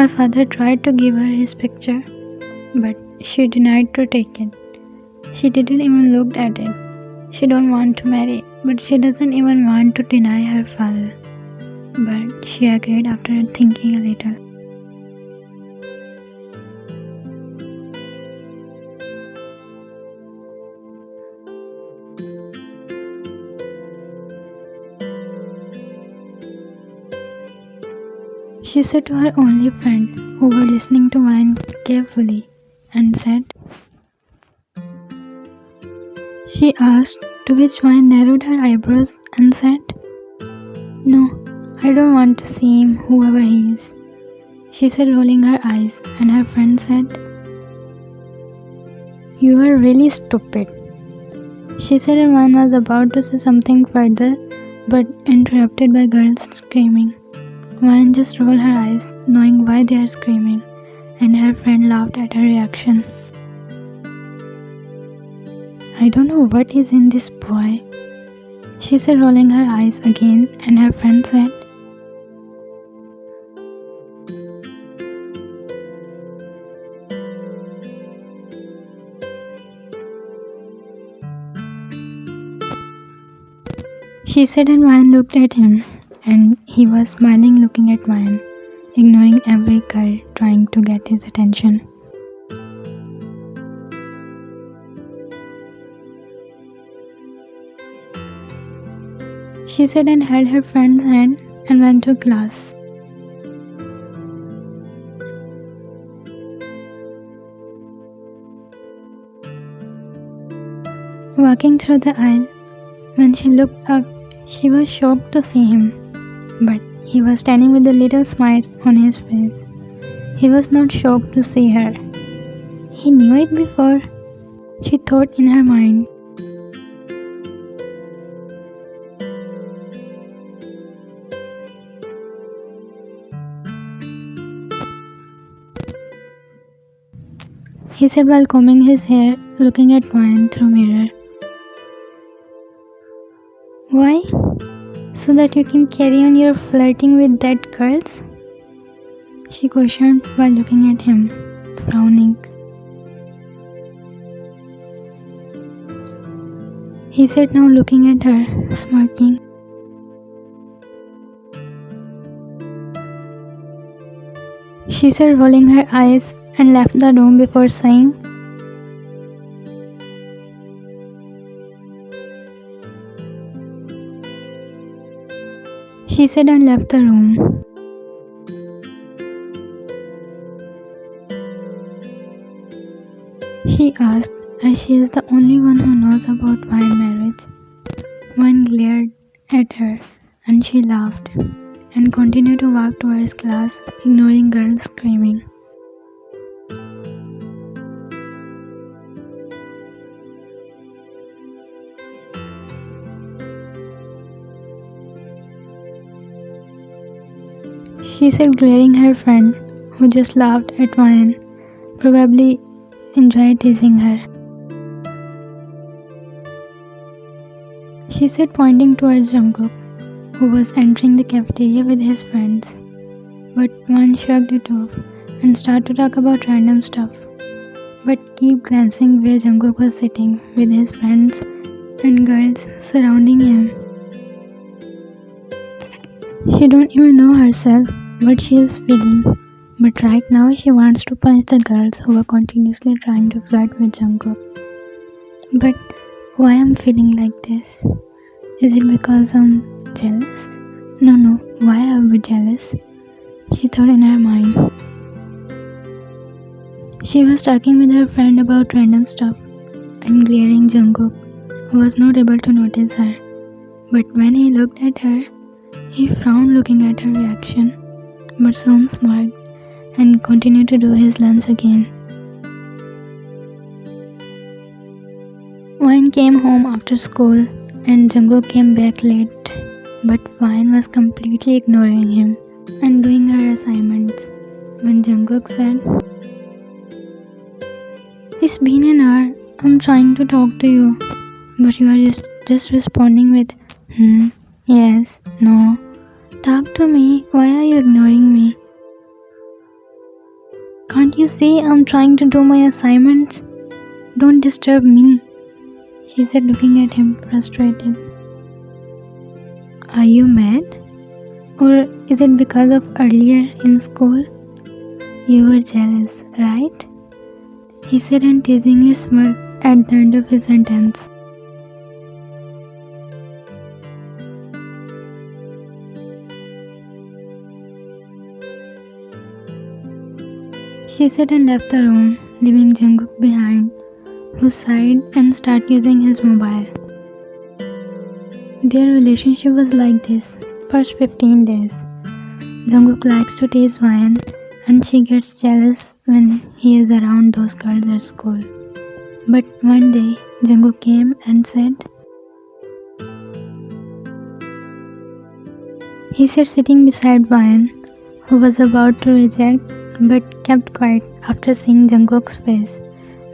Her father tried to give her his picture, but she denied to take it. She didn't even look at it. She don't want to marry, but she doesn't even want to deny her father. But she agreed after thinking a little. She said to her only friend, who were listening to wine carefully, and said, she asked, to which wine narrowed her eyebrows and said, "No, I don't want to see him, whoever he is," she said, rolling her eyes, and her friend said, "You are really stupid," she said, and one was about to say something further, but interrupted by girls screaming. One just rolled her eyes, knowing why they are screaming, and her friend laughed at her reaction. "I don't know what is in this boy," she said, rolling her eyes again, and her friend said, she said, and Ryan looked at him, and he was smiling, looking at Ryan, ignoring every girl trying to get his attention. She said, and held her friend's hand and went to class. Walking through the aisle, when she looked up, she was shocked to see him, but he was standing with a little smile on his face. He was not shocked to see her. He knew it before, she thought in her mind. He said while combing his hair, looking at Ryan through mirror. "Why? So that you can carry on your flirting with that girls?" she questioned while looking at him, frowning. He said, now looking at her, smirking. She said, rolling her eyes, and left the room before saying, she said, and left the room. She asked, as she is the only one who knows about Vine marriage. Vine glared at her, and she laughed, and continued to walk towards class, ignoring girls screaming. She said, glaring her friend, who just laughed at Vine, probably enjoyed teasing her. She said, pointing towards Jungkook, who was entering the cafeteria with his friends. But Vine shrugged it off and started to talk about random stuff, but keep glancing where Jungkook was sitting with his friends and girls surrounding him. She don't even know herself what she is feeling, but right now she wants to punch the girls who are continuously trying to flirt with Jungkook. But why I'm feeling like this? Is it because I'm jealous? No, why I would be jealous? She thought in her mind. She was talking with her friend about random stuff and glaring Jungkook, who was not able to notice her. But when he looked at her, he frowned looking at her reaction, but soon smirked and continued to do his lunch again. Vine came home after school and Jungkook came back late, but Vine was completely ignoring him and doing her assignments. When Jungkook said, "It's been an hour, I'm trying to talk to you, but you are just responding with, yes, no. Talk to me, why are you ignoring me?" Can't you see I'm trying to do my assignments? Don't disturb me, she said, looking at him frustrated. Are you mad? Or is it because of earlier in school? You were jealous, right? He said and teasingly smirked at the end of his sentence. She said and left the room, leaving Jungkook behind, who sighed and started using his mobile. Their relationship was like this. First 15 days. Jungkook likes to tease Ryan and she gets jealous when he is around those girls at school. But one day, Jungkook came and said, he said sitting beside Ryan, who was about to reject but kept quiet after seeing Jungkook's face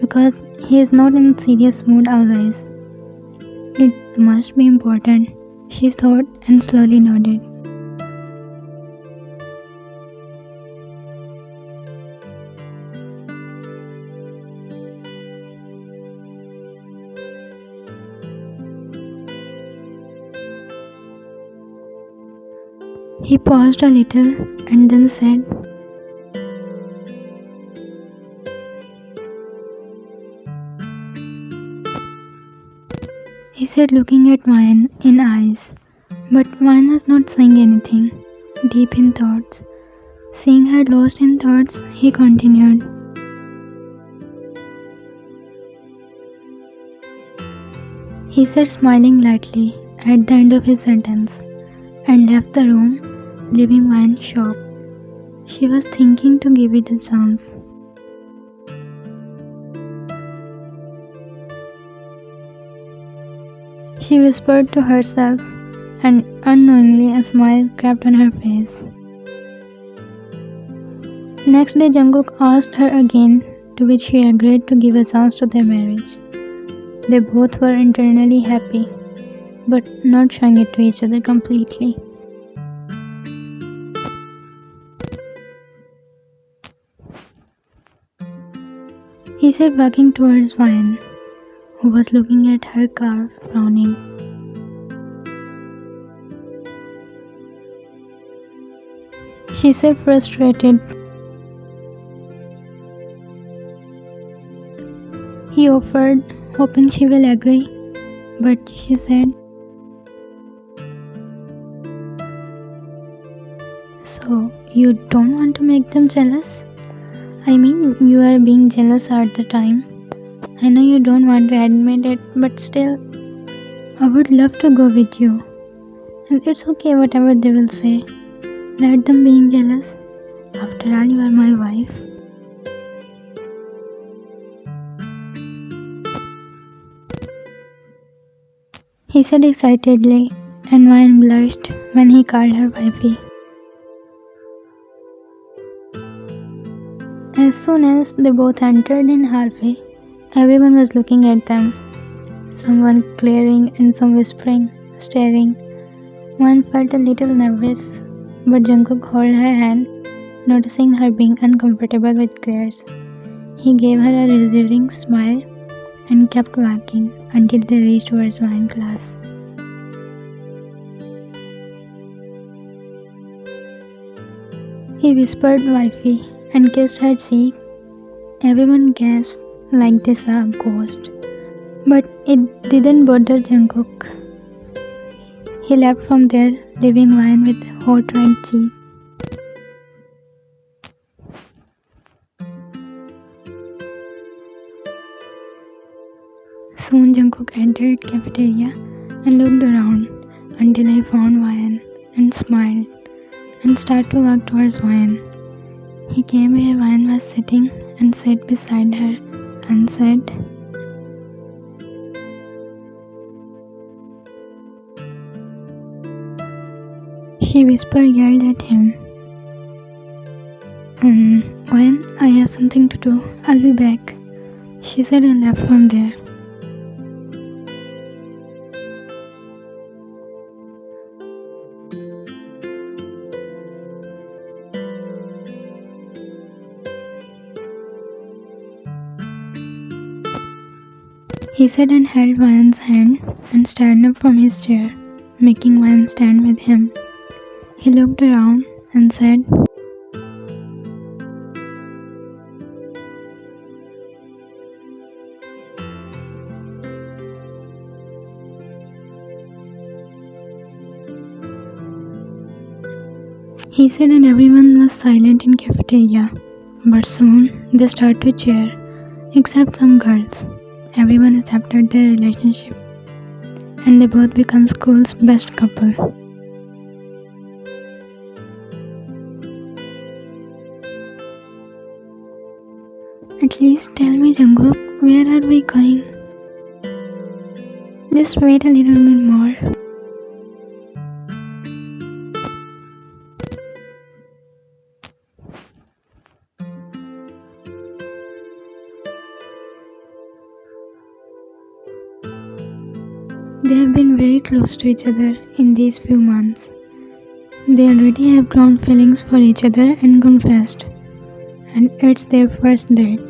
because he is not in serious mood always. It must be important, she thought and slowly nodded. He paused a little and then said, he said looking at Ryan in eyes, but Ryan was not saying anything, deep in thoughts. Seeing her lost in thoughts, he continued. He said smiling lightly at the end of his sentence and left the room, leaving Ryan shocked. She was thinking to give it a chance. She whispered to herself and unknowingly a smile crept on her face. Next day Jungkook asked her again, to which she agreed to give a chance to their marriage. They both were internally happy, but not showing it to each other completely. He said walking towards Ryan, who was looking at her car, frowning. She said frustrated. He offered, hoping she will agree, but she said, so you don't want to make them jealous? I mean, you are being jealous at the time. I know you don't want to admit it, but still, I would love to go with you. And it's okay whatever they will say. Let them being jealous. After all, you are my wife. He said excitedly, and Ryan blushed when he called her wifey. As soon as they both entered in hallway, everyone was looking at them. Someone glaring and some whispering, staring. One felt a little nervous, but Jungkook held her hand, noticing her being uncomfortable with glares. He gave her a reassuring smile and kept walking until they reached towards wine class. He whispered wifey and kissed her cheek. Everyone gasped like they saw a ghost. But it didn't bother Jungkook. He left from there, leaving Ryan with a hot red cheek. Soon Jungkook entered cafeteria and looked around until he found Ryan and smiled and started to walk towards Ryan. He came where Ryan was sitting and sat beside her and said, she whispered, yelled at him. Ryan, I have something to do. I'll be back, she said and left from there. He said and held Vian's hand and stand up from his chair, making Vian stand with him. He looked around and said, He said and everyone was silent in cafeteria, but soon they started to cheer, except some girls. Everyone accepted their relationship, and they both become school's best couple. At least tell me, Jungkook, where are we going? Just wait a little bit more. They have been very close to each other in these few months. They already have grown feelings for each other and confessed. And it's their first date.